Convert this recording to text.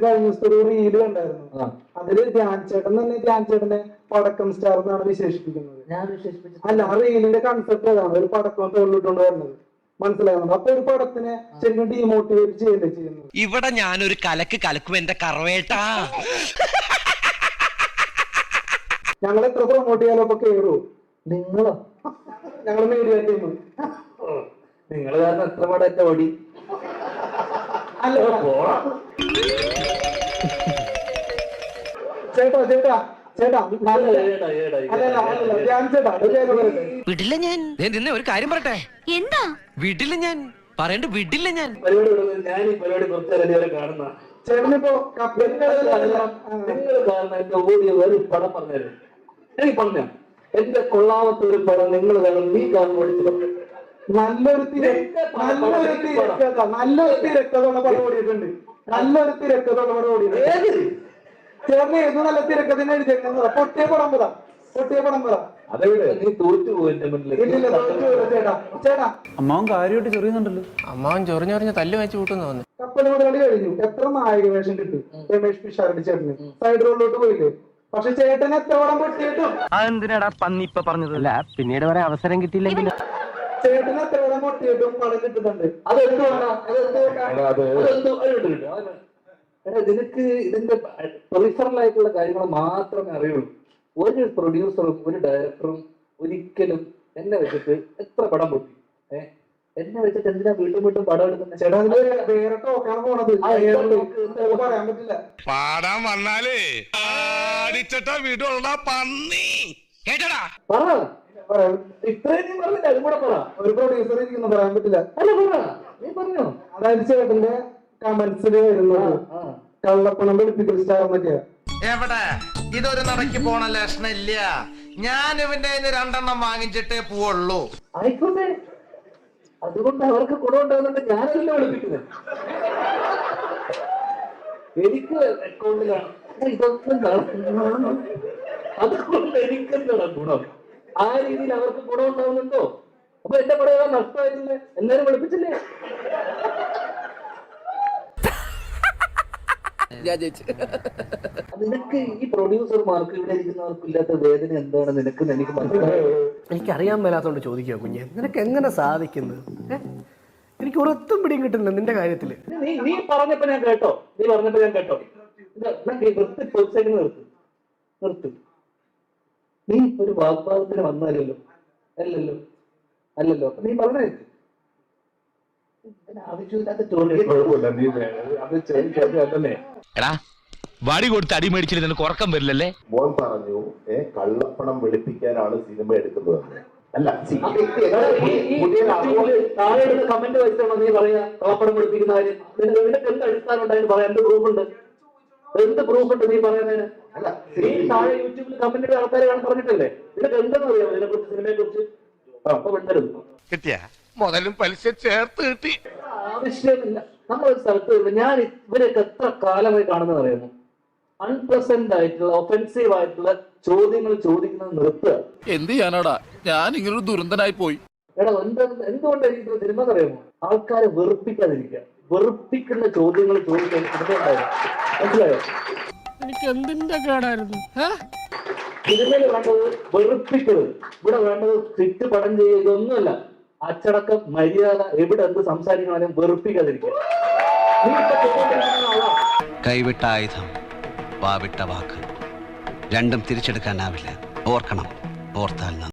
കഴിഞ്ഞ ദിവസത്തെ ഒരു റീല് കണ്ടായിരുന്നു. അതില് ധ്യാൻ ചേട്ടനെ പടക്കം സ്റ്റാർ എന്നാണ് വിശേഷിപ്പിക്കുന്നത്. അല്ല, ആ റീലിന്റെ കൺസെപ്റ്റ് അതാണ്, ഒരു പടക്കം തോളിലിട്ടുകൊണ്ട് വരുന്നത്. മനസ്സിലാകുന്നത്. അപ്പൊ ഒരു പടത്തിനെ ശരിക്കും ഡീമോട്ടിവേറ്റ് ചെയ്യല്ലേ ചെയ്യുന്നത്. ഇവിടെ ഞാനൊരു കലക്കും എന്റെ കറവേട്ടാ. ഞങ്ങൾ എത്ര പ്രൊമോട്ട് ചെയ്യാലോ അപ്പൊ കേറൂ നിങ്ങളോ? ഞങ്ങള് മീഡിയ ടീം. നിങ്ങൾ കാരണം എത്ര പടം എന്റെ ഓടി. അല്ല ചേട്ടാ ചേട്ടാ ചേട്ടാ വിടില്ല ഞാൻ. നിന്നെ ഒരു കാര്യം പറയട്ടെ. എന്താ? വിടില്ല ഞാൻ. പറയണ്ട, വിടില്ല ഞാൻ. ഞാൻ ഈ പരിപാടി കുറച്ചേറെ കാണുന്ന ചേട്ടനിപ്പോ നിങ്ങൾ കാരണം എന്റെ ഓടിയ ഒരു പടം പറഞ്ഞത് എനിക്ക് പറഞ്ഞ എന്റെ കൊള്ളാമത്തെ ഒരു പടം നിങ്ങൾ കാരണം നീ കാരണം ഓടിച്ചു. നല്ലൊരു തിരക്കഥയുള്ള പടം ഓടിയിട്ടുണ്ട്. നല്ലൊരു തിരക്കഥയുള്ള പടം ഓടിയിട്ടുണ്ട്. ചേട്ടന് ഏത് നല്ല തിരക്കഥനെ എഴുതിയേക്കുന്നത്? പൊട്ടിയ പടം പറ. അതെവിടെ നീ തോറ്റു പോയിന്റെ മുന്നിൽ. ചേട്ടാ ചേട്ടാ അമ്മാവൻ കാര്യമായിട്ട് ചെറിയുന്നുണ്ടല്ലോ. അമ്മാവൻ ചൊറിഞ്ഞൊറിഞ്ഞ് തല്ല് വെച്ച് കൂട്ടുന്നു തോന്നുന്നു. കപ്പൽ മുതലാളി കഴിഞ്ഞു. എത്ര നായക വേഷം കിട്ടും രമേഷ് പിഷാരടി ചേട്ടന്? സൈഡ് റോഡിലോട്ട് പോയില്ലേ? പക്ഷെ ചേട്ടന് എത്ര പടം പൊട്ടിയിട്ടും അതെന്തിനാടാ പന്നി ഇപ്പൊ പറഞ്ഞതല്ല, പിന്നീട് വരെ അവസരം കിട്ടിയില്ലെങ്കിൽ ചേട്ടന് എത്ര പടം പൊട്ടിയിട്ടും പടം കിട്ടുന്നുണ്ട്. നിനക്ക് ഇതിന്റെ പെറിഫറലായിട്ടുള്ള കാര്യങ്ങൾ മാത്രമേ അറിയുള്ളൂ. ഒരു പ്രൊഡ്യൂസറും ഒരു ഡയറക്ടറും ഒരിക്കലും എന്നെ വെച്ചിട്ട് എത്ര പടം പൊട്ടി എന്നെ വെച്ചിട്ട് എന്തിനാ വീണ്ടും പടം എടുക്കുന്നത്? ചേട്ടാ അതില് വേറെ ടോക്കാണ് പോണത്. പറയാൻ പറ്റില്ല. പാടാൻ വന്നാലേ വീടുള്ള പന്നി കേട്ടടാ. ഇത്രയും നീ പറഞ്ഞില്ല, അതും കൂടെ പറ. ഒരു പ്രൊഡ്യൂസർ ഇരിക്കുന്നു, പറയാൻ പറ്റില്ല. അല്ല പറ, നീ പറഞ്ഞോ. അതായത് ചേട്ടന്റെ കമന്റ്സില് വരുന്നത് കള്ളപ്പണം വെളുപ്പിക്കൽ സ്റ്റാർ എന്നൊക്കെയാ. എവിടെ ഇതൊരു നടക്കി പോണ ലക്ഷണം ഇല്ല. ഞാൻ ഇവന്റെ രണ്ടെണ്ണം വാങ്ങിച്ചിട്ടേ പോവുള്ളൂ. ആയിക്കോട്ടെ, അതുകൊണ്ട് അവർക്ക് ഗുണമുണ്ടാകുന്നുണ്ട്. ഞാനല്ല വിളിപ്പിക്കുന്നത്. എനിക്ക് അക്കൗണ്ടിലാണ് ഇതൊന്നും അതുകൊണ്ട് എനിക്കെന്താണ് ഗുണം? ആ രീതിയിൽ അവർക്ക് ഗുണം ഉണ്ടാവുന്നുണ്ടോ? അപ്പൊ എന്റെ പടം നഷ്ടമായിട്ടില്ലേ? എല്ലാരും വിളിപ്പിച്ചില്ലേ? നിനക്ക് ഈ പ്രൊഡ്യൂസർമാർക്ക് ഇവിടെ ഇരിക്കുന്നവർക്ക് ഇല്ലാത്ത വേദന എന്താണെന്ന് എനിക്ക് മനസ്സിലായി. എനിക്കറിയാൻ മേലാത്തോണ്ട് ചോദിക്കുക കുഞ്ഞെ, നിനക്ക് എങ്ങനെ സാധിക്കുന്നത്? എനിക്ക് ഒരൊത്തും പിടിയും കിട്ടുന്നില്ല നിന്റെ കാര്യത്തില്. നീ പറഞ്ഞപ്പോ ഞാൻ കേട്ടോ. നിർത്ത്. നീ ഒരു വാഗ്വാദത്തിന് വന്നാലല്ലോ. അല്ലല്ലോ നീ പറഞ്ഞേ. ആവശ്യമില്ലാത്ത എടാ വടി കൊടുത്ത് അടി മേടിച്ചിട്ട് നിനക്ക് ഉറക്കം വരില്ലല്ലേ? മോൻ പറഞ്ഞു കള്ളപ്പണം വെളുപ്പിക്കാനാണ് സിനിമ എടുക്കുന്നത്. അല്ല, കമന്റ് വെച്ചാണോ നീ പറയാ കള്ളപ്പണം വെളുപ്പിക്കുന്ന കാര്യം? നിനക്ക് എന്ത് അടിസ്ഥാനം ഉണ്ടായിരുന്നു പറയാൻ? എന്ത് പ്രൂഫ് ഉണ്ട് നീ പറയുന്നതിന്? അല്ല, നീ താഴെ യൂട്യൂബിൽ കമന്റ് ആൾക്കാരെ പറഞ്ഞിട്ടല്ലേ? നിനക്ക് എന്തെന്ന് അറിയാമോ ഇതിനെ കുറിച്ച്, സിനിമയെ കുറിച്ച്? അപ്പൊ വിട്ടരുത്. കിട്ടിയ മുതലും പലിശ ചേർത്ത് കിട്ടി. ആവശ്യമില്ല. നമ്മളൊരു സ്ഥലത്ത് ഞാൻ ഇവരൊക്കെ എത്ര കാലമായി കാണുന്നത് അറിയുന്നു. അൺപ്ലസന്റ് ആയിട്ടുള്ള ഒഫൻസീവ് ആയിട്ടുള്ള ചോദ്യങ്ങൾ ചോദിക്കുന്നത് നിർത്തുക. എന്ത് ചെയ്യാനാടാ, ഞാൻ ഇങ്ങനൊരു ദുരന്തനായി പോയി. എടാ എന്തുകൊണ്ട് എനിക്ക് സിനിമ അറിയാമോ? ആൾക്കാരെ വെറുപ്പിക്കാതിരിക്കുക. വെറുപ്പിക്കുന്ന ചോദ്യങ്ങൾ ചോദിക്കാൻ മനസ്സിലായോ? എനിക്ക് എന്തിന്റെ കേടായിരുന്നു? സിനിമയിൽ വേണ്ടത് വെറുപ്പിക്കരുത്. ഇവിടെ വേണ്ടത് തെറ്റ് പടം ചെയ്യുക. ഇതൊന്നുമല്ല. അച്ചടക്കം, മര്യാദ, എവിടെ എന്ത് സംസാരിക്കണാലും വെറുപ്പിക്കാതിരിക്കുക. കൈവിട്ട ആയുധം, വാവിട്ട വാക്ക്, രണ്ടും തിരിച്ചെടുക്കാനാവില്ല. ഓർക്കണം, ഓർത്താൽ